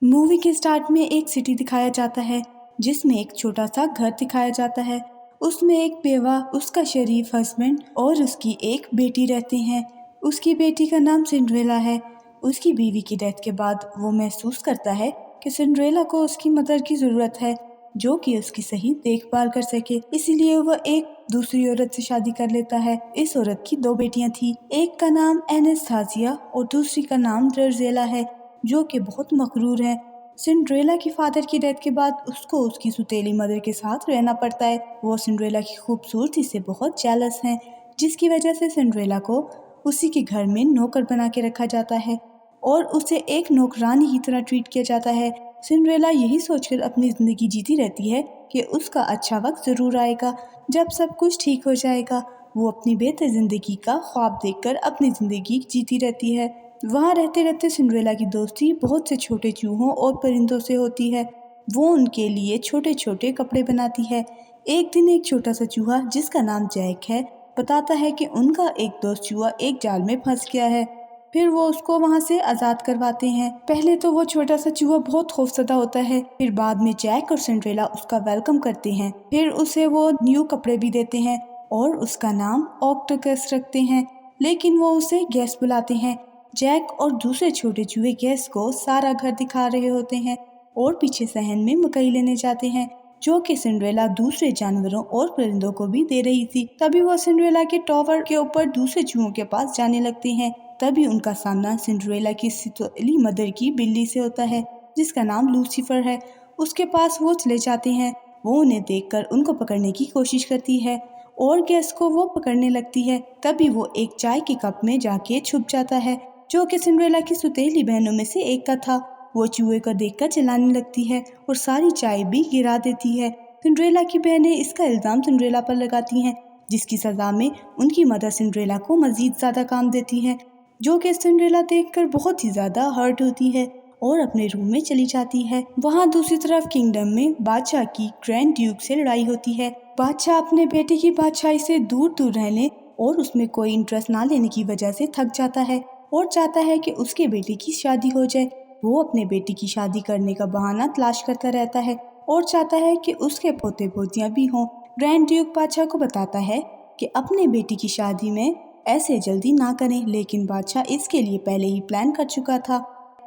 Movie के start में एक सिटी दिखाया जाता है जिसमें एक छोटा सा घर दिखाया जाता है। उसमें एक बेवा, उसका शरीफ हस्बैंड और उसकी एक बेटी रहते हैं। उसकी बेटी का नाम सिंड्रेला है। उसकी बीवी की डेथ के बाद वो महसूस करता है कि सिंड्रेला को उसकी मदर की ज़रूरत है जो कि उसकी सही देखभाल कर सके। इसीलिए वह एक दूसरी औरत से शादी कर लेता है। इस औरत की दो बेटियां थी, एक का नाम एनेस्थासिया और दूसरी का नाम ड्रजेला है जो कि बहुत मकरूर है। सिंड्रेला की फादर की डेथ के बाद उसको उसकी सुतेली मदर के साथ रहना पड़ता है। वो सिंड्रेला की खूबसूरती से बहुत जेलस हैं, जिसकी वजह से सिंड्रेला को उसी के घर में नौकर बना के रखा जाता है और उसे एक नौकरानी की तरह ट्रीट किया जाता है। सिंड्रेला यही सोचकर अपनी ज़िंदगी जीती रहती है कि उसका अच्छा वक्त ज़रूर आएगा, जब सब कुछ ठीक हो जाएगा। वो अपनी बेहतर ज़िंदगी का ख्वाब देखकर अपनी ज़िंदगी जीती रहती है। वहाँ रहते रहते सिंड्रेला की दोस्ती बहुत से छोटे चूहों और परिंदों से होती है। वो उनके लिए छोटे छोटे कपड़े बनाती है। एक दिन एक छोटा सा चूहा जिसका नाम जैक है बताता है कि उनका एक दोस्त चूहा एक जाल में फंस गया है। फिर वो उसको वहाँ से आज़ाद करवाते हैं। पहले तो वो छोटा सा चूहा बहुत खौफजदा होता है, फिर बाद में जैक और सिंड्रेला उसका वेलकम करते हैं। फिर उसे वो न्यू कपड़े भी देते हैं और उसका नाम ऑक्टोपस रखते हैं, लेकिन वो उसे गैस बुलाते हैं। जैक और दूसरे छोटे चूहे गैस को सारा घर दिखा रहे होते हैं और पीछे सहन में मकई लेने जाते हैं जो कि सिंड्रेला दूसरे जानवरों और परिंदों को भी दे रही थी। तभी वो सिंड्रेला के टॉवर के ऊपर दूसरे चूहों के पास जाने लगते हैं। तभी उनका सामना सिंड्रेला की सितोली मदर की बिल्ली से होता है जिसका नाम लूसीफर है। उसके पास वो चले जाते हैं। वो उन्हें देखकर उनको पकड़ने की कोशिश करती है और गैस को वो पकड़ने लगती है। तभी वो एक चाय के कप में जाके छुप जाता है जो कि सिंड्रेला की सुतेली बहनों में से एक का था। वो चूहे को देखकर चिल्लाने लगती है और सारी चाय भी गिरा देती है। सिंड्रेला की बहनें इसका इल्ज़ाम सिंड्रेला पर लगाती हैं, जिसकी सज़ा में उनकी मदर सिंड्रेला को मज़ीद ज़्यादा काम देती है, जो कि सिंड्रेला देखकर बहुत ही ज़्यादा हर्ट होती है और अपने रूम में चली जाती है। वहाँ दूसरी तरफ किंगडम में बादशाह की ग्रैंड ड्यूक से लड़ाई होती है। बादशाह अपने बेटे की बादशाही से दूर दूर रहने और उसमें कोई इंटरेस्ट ना लेने की वजह से थक जाता है और चाहता है कि उसके बेटे की शादी हो जाए। वो अपने बेटी की शादी करने का बहाना तलाश करता रहता है और चाहता है कि उसके पोते पोतियां भी हों। ग्रैंड ड्यूक बादशाह को बताता है कि अपने बेटी की शादी में ऐसे जल्दी ना करें, लेकिन बादशाह इसके लिए पहले ही प्लान कर चुका था।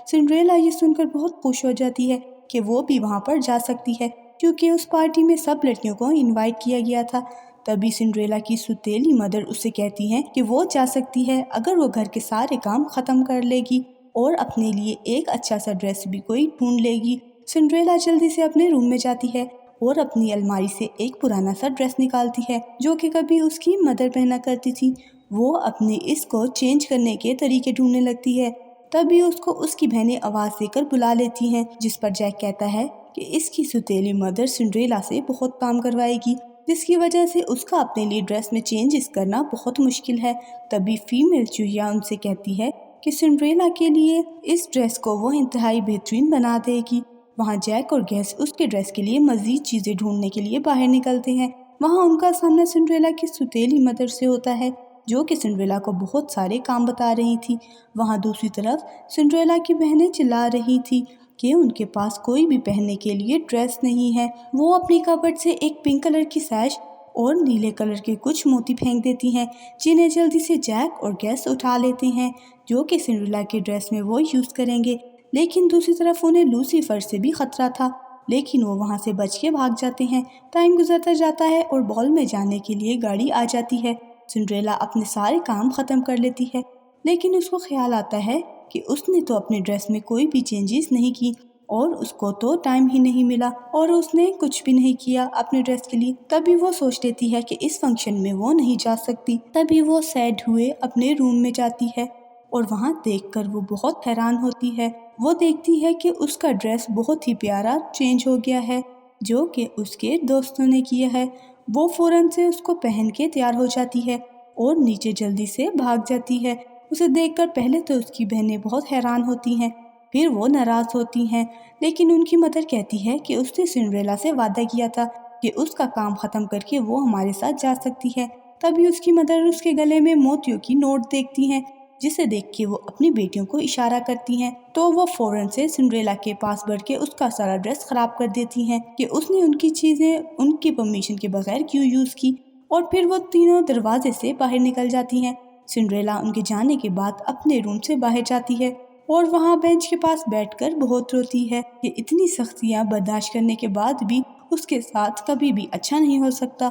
सिंड्रेला ये सुनकर बहुत खुश हो जाती है कि वो भी वहाँ पर जा सकती है क्योंकि उस पार्टी में सब लड़कियों को इनवाइट किया गया था। तभी सिंड्रेला की सुतेली मदर उससे कहती है कि वो जा सकती है अगर वो घर के सारे काम खत्म कर लेगी और अपने लिए एक अच्छा सा ड्रेस भी कोई ढूंढ लेगी। सिंड्रेला जल्दी से अपने रूम में जाती है और अपनी अलमारी से एक पुराना सा ड्रेस निकालती है जो कि कभी उसकी मदर पहना करती थी। वो अपने इसको चेंज करने के तरीके ढूंढने लगती है। तभी उसको उसकी बहनें आवाज़ देकर बुला लेती हैं, जिस पर जैक कहता है कि इसकी सुतेली मदर सिंड्रेला से बहुत काम करवाएगी, जिसकी वजह से उसका अपने लिए ड्रेस में चेंजेस करना बहुत मुश्किल है। तभी फीमेल चूहिया उनसे कहती है कि सिंड्रेला के लिए इस ड्रेस को वो इंतहाई बेहतरीन बना देगी। वहाँ जैक और गैस उसके ड्रेस के लिए मज़ीद चीज़ें ढूंढने के लिए बाहर निकलते हैं। वहाँ उनका सामना सिंड्रेला की सुतेली मदर से होता है जो कि सिंड्रेला को बहुत सारे काम बता रही थी। वहाँ दूसरी तरफ सिंड्रेला की बहनें चिल्ला रही थी कि उनके पास कोई भी पहनने के लिए ड्रेस नहीं है। वो अपनी कबर्ड से एक पिंक कलर की सैश और नीले कलर के कुछ मोती फेंक देती हैं, जिन्हें जल्दी से जैक और गैस उठा लेते हैं जो कि सिंड्रेला के ड्रेस में वो यूज़ करेंगे। लेकिन दूसरी तरफ उन्हें लूसीफर से भी खतरा था, लेकिन वो वहाँ से बच के भाग जाते हैं। टाइम गुजरता जाता है और बॉल में जाने के लिए गाड़ी आ जाती है। सिंड्रेला अपने सारे काम ख़त्म कर लेती है, लेकिन उसको ख्याल आता है कि उसने तो अपने ड्रेस में कोई भी चेंजेस नहीं की और उसको तो टाइम ही नहीं मिला और उसने कुछ भी नहीं किया अपने ड्रेस के लिए। तभी वो सोच लेती है कि इस फंक्शन में वो नहीं जा सकती। तभी वो सैड हुए अपने रूम में जाती है और वहाँ देखकर वो बहुत हैरान होती है। वो देखती है कि उसका ड्रेस बहुत ही प्यारा चेंज हो गया है जो कि उसके दोस्तों ने किया है। वो फ़ौरन से उसको पहन के तैयार हो जाती है और नीचे जल्दी से भाग जाती है। उसे देखकर पहले तो उसकी बहनें बहुत हैरान होती हैं, फिर वो नाराज़ होती हैं, लेकिन उनकी मदर कहती है कि उसने सिंड्रेला से वादा किया था कि उसका काम ख़त्म करके वो हमारे साथ जा सकती है। तभी उसकी मदर उसके गले में मोतियों की नोट देखती हैं जिसे देख के वो अपनी बेटियों को इशारा करती हैं। तो वो फौरन से सिंड्रेला के पास बढ़ के उसका सारा ड्रेस खराब कर देती हैं कि उसने उनकी चीजें उनकी परमिशन के बगैर क्यों यूज की, और फिर वो तीनों दरवाजे से बाहर निकल जाती हैं। सिंड्रेला उनके जाने के बाद अपने रूम से बाहर जाती है और वहाँ बेंच के पास बैठकर बहुत रोती है कि इतनी सख्तियाँ बर्दाश्त करने के बाद भी उसके साथ कभी भी अच्छा नहीं हो सकता,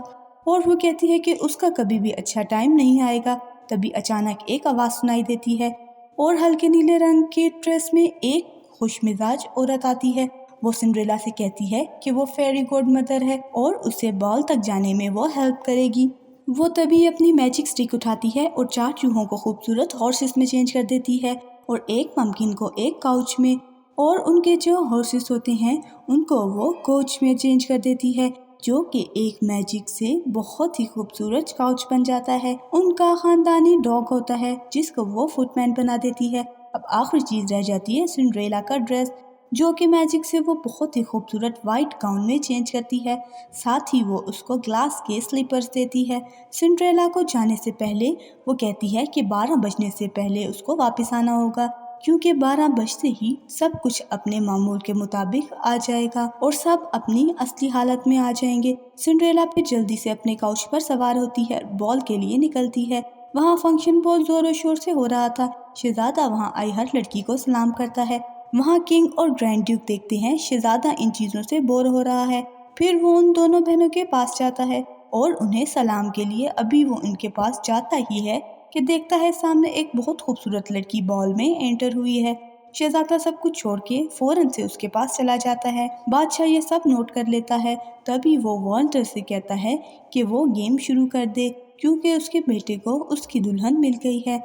और वो कहती है कि उसका कभी भी अच्छा टाइम नहीं आएगा। तभी अचानक एक आवाज़ सुनाई देती है और हल्के नीले रंग के ड्रेस में एक खुशमिजाज औरत आती है। वो सिंड्रेला से कहती है कि वो फेरी गॉड मदर है और उसे बॉल तक जाने में वो हेल्प करेगी। वो तभी अपनी मैजिक स्टिक उठाती है और 4 चूहों को खूबसूरत हॉर्सेस में चेंज कर देती है और एक पम्पकिन को एक काउच में, और उनके जो हॉर्सेस होते हैं उनको वो कोच में चेंज कर देती है, जो कि एक मैजिक से बहुत ही खूबसूरत काउच बन जाता है। उनका खानदानी डॉग होता है जिसको वो फुटमैन बना देती है। अब आखिरी चीज रह जाती है सिंड्रेला का ड्रेस, जो कि मैजिक से वो बहुत ही खूबसूरत वाइट गाउन में चेंज करती है। साथ ही वो उसको ग्लास के स्लीपर्स देती है। सिंड्रेला को जाने से पहले वो कहती है कि 12 बजने से पहले उसको वापस आना होगा, क्योंकि 12 बजते ही सब कुछ अपने मामूल के मुताबिक आ जाएगा और सब अपनी असली हालत में आ जाएंगे। सिंड्रेला फिर जल्दी से अपने काउच पर सवार होती है, बॉल के लिए निकलती है। वहाँ फंक्शन बहुत जोरों शोर से हो रहा था। शहजादा वहाँ आई हर लड़की को सलाम करता है। वहाँ किंग और ग्रैंड ड्यूक देखते हैं शहजादा इन चीज़ों से बोर हो रहा है। फिर वो उन दोनों बहनों के पास जाता है और उन्हें सलाम के लिए अभी वो उनके पास जाता ही है कि देखता है सामने एक बहुत खूबसूरत लड़की बॉल में एंटर हुई है। शहजादा सब कुछ छोड़ के फौरन से उसके पास चला जाता है। बादशाह ये सब नोट कर लेता है। तभी वो वॉल्टर से कहता है कि वो गेम शुरू कर दे, क्योंकि उसके बेटे को उसकी दुल्हन मिल गई है।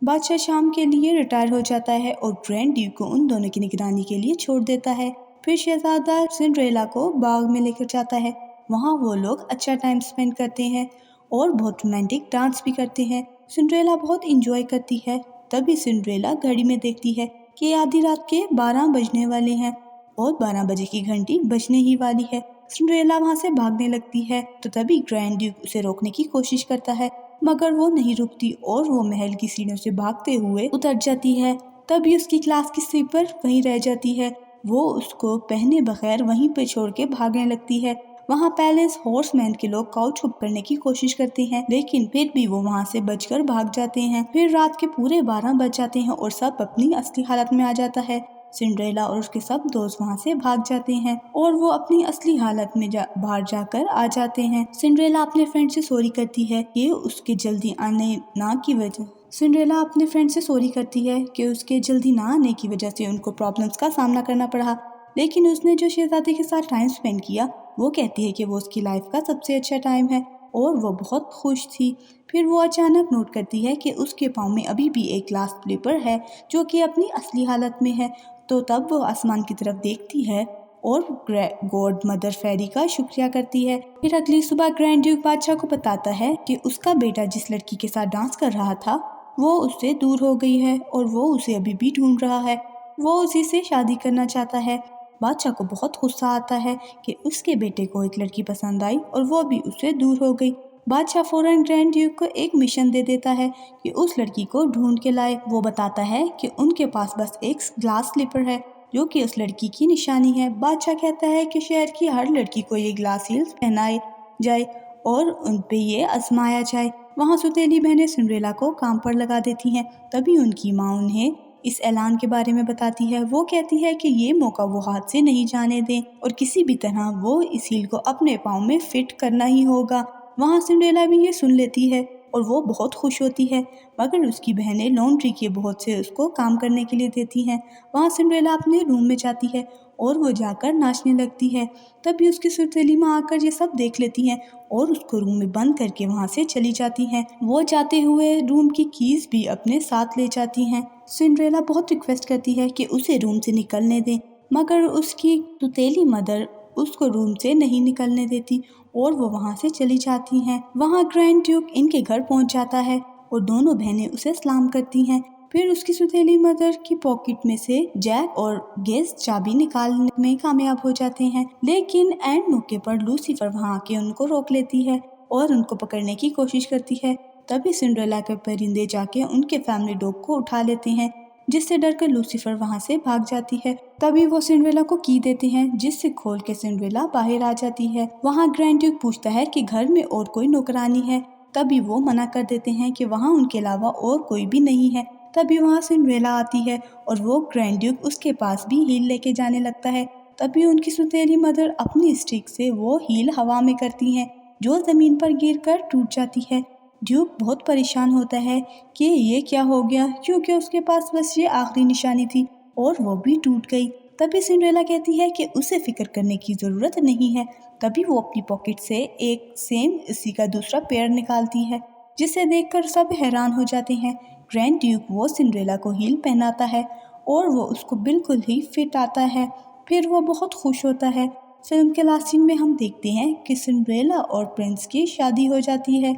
बादशाह शाम के लिए रिटायर हो जाता है और ग्रैंड ड्यूक को उन दोनों की निगरानी के लिए छोड़ देता है। फिर शहजादा सिंड्रेला को बाग में लेकर जाता है। वहाँ वो लोग अच्छा टाइम स्पेंड करते हैं और बहुत रोमांटिक डांस भी करते हैं। सिंड्रेला बहुत इंजॉय करती है। तभी सिंड्रेला घड़ी में देखती है कि आधी रात के 12 बजने वाले हैं और 12 बजे की घंटी बजने ही वाली है। सिंड्रेला वहाँ से भागने लगती है तो तभी ग्रैंड ड्यूक उसे रोकने की कोशिश करता है, मगर वो नहीं रुकती और वो महल की सीढ़ियों से भागते हुए उतर जाती है। तभी उसकी क्लास की स्लीपर वहीं रह जाती है। वो उसको पहने बगैर वहीं पे छोड़ के भागने लगती है। वहाँ पैलेस हॉर्समैन के लोग काउच को पकड़ने की कोशिश करते हैं, लेकिन फिर भी वो वहाँ से बचकर भाग जाते हैं। फिर रात के पूरे 12 बज जाते हैं और सब अपनी असली हालत में आ जाता है। सिंड्रेला और उसके सब दोस्त वहाँ से भाग जाते हैं और वो अपनी असली हालत में बाहर जाकर आ जाते हैं। सिंड्रेला अपने फ्रेंड से सॉरी करती है कि उसके जल्दी आने ना की वजह सिंड्रेला अपने फ्रेंड से सॉरी करती है कि उसके जल्दी ना आने की वजह से उनको प्रॉब्लम्स का सामना करना पड़ा, लेकिन उसने जो शहजादे के साथ टाइम स्पेंड किया वो कहती है कि वो उसकी लाइफ का सबसे अच्छा टाइम है और वो बहुत खुश थी। फिर वो अचानक नोट करती है कि उसके पाँव में अभी भी एक ग्लास स्लीपर है जो कि अपनी असली हालत में है। तो तब वो आसमान की तरफ देखती है और गॉड मदर फेरी का शुक्रिया करती है। फिर अगली सुबह ग्रैंड ड्यूक बादशाह को बताता है कि उसका बेटा जिस लड़की के साथ डांस कर रहा था वो उससे दूर हो गई है और वो उसे अभी भी ढूंढ रहा है। वो उसी से शादी करना चाहता है। बादशाह को बहुत गुस्सा आता है कि उसके बेटे को एक लड़की पसंद आई और वो भी उससे दूर हो गई। बादशाह फौरन ग्रैंड ड्यूक को एक मिशन दे देता है कि उस लड़की को ढूंढ के लाए। वो बताता है कि उनके पास बस एक ग्लास स्लीपर है जो कि उस लड़की की निशानी है। बादशाह कहता है कि शहर की हर लड़की को ये ग्लास हील्स पहनाए जाए और उन पे ये आजमाया जाए। वहाँ सुतेली बहनें सिंड्रेला को काम पर लगा देती हैं। तभी उनकी माँ उन्हें इस ऐलान के बारे में बताती है। वो कहती है कि ये मौका वो हाथ से नहीं जाने दें और किसी भी तरह वो इस हील को अपने पाँव में फिट करना ही होगा। वहाँ सिंड्रेला भी ये सुन लेती है और वो बहुत खुश होती है, मगर उसकी बहनें लॉन्ड्री के बहुत से उसको काम करने के लिए देती हैं। वहाँ सिंड्रेला अपने रूम में जाती है और वो जाकर नाचने लगती है। तभी उसकी सुतेली माँ आकर ये सब देख लेती हैं और उसको रूम में बंद करके वहाँ से चली जाती हैं। वो जाते हुए रूम की कीज भी अपने साथ ले जाती हैं। सिंड्रेला बहुत रिक्वेस्ट करती है कि उसे रूम से निकलने दें, मगर उसकी सुतेली मदर उसको रूम से नहीं निकलने देती और वो वहाँ से चली जाती हैं। वहाँ ग्रैंड ड्यूक इनके घर पहुँच जाता है और दोनों बहनें उसे सलाम करती हैं। फिर उसकी सुतेली मदर की पॉकेट में से जैक और गैस चाबी निकालने में कामयाब हो जाते हैं, लेकिन एंड मौके पर लूसीफर वहाँ आके उनको रोक लेती है और उनको पकड़ने की कोशिश करती है। تبھی سنڈریلا کے پرندے جا کے ان کے فیملی ڈاگ کو اٹھا لیتے ہیں، جس سے ڈر کر لوسیفر وہاں سے بھاگ جاتی ہے۔ تبھی وہ سنڈریلا کو کی دیتے ہیں، جس سے کھول کے سنڈریلا باہر آ جاتی ہے۔ وہاں گرینڈ ڈیوک پوچھتا ہے کہ گھر میں اور کوئی نوکرانی ہے، تبھی وہ منع کر دیتے ہیں کہ وہاں ان کے علاوہ اور کوئی بھی نہیں ہے۔ تبھی وہاں سنڈریلا آتی ہے اور وہ گرینڈ ڈیوک اس کے پاس بھی ہیل لے کے جانے لگتا ہے۔ تبھی ان کی ستیلی مدر اپنی اسٹک سے وہ ہیل ہوا میں کرتی ہیں، جو زمین پر گر کر ٹوٹ جاتی ہے۔ ڈیوک بہت پریشان ہوتا ہے کہ یہ کیا ہو گیا، کیونکہ اس کے پاس بس یہ آخری نشانی تھی اور وہ بھی ٹوٹ گئی۔ تبھی سنڈریلا کہتی ہے کہ اسے فکر کرنے کی ضرورت نہیں ہے۔ تبھی وہ اپنی پاکٹ سے ایک سیم اسی کا دوسرا پیئر نکالتی ہے، جسے دیکھ کر سب حیران ہو جاتے ہیں۔ گرینڈ ڈیوک وہ سنڈریلا کو ہیل پہناتا ہے اور وہ اس کو بالکل ہی فٹ آتا ہے، پھر وہ بہت خوش ہوتا ہے۔ فلم کے لاسٹ سین میں ہم دیکھتے ہیں کہ سنڈریلا اور پرنس کی شادی ہو جاتی ہے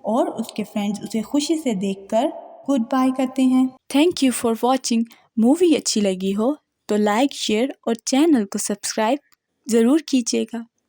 اور اس کے فرینڈز اسے خوشی سے دیکھ کر گڈ بائی کرتے ہیں۔ Thank you for watching. Movie اچھی لگی ہو تو لائک، شیئر اور چینل کو سبسکرائب ضرور کیجیے گا۔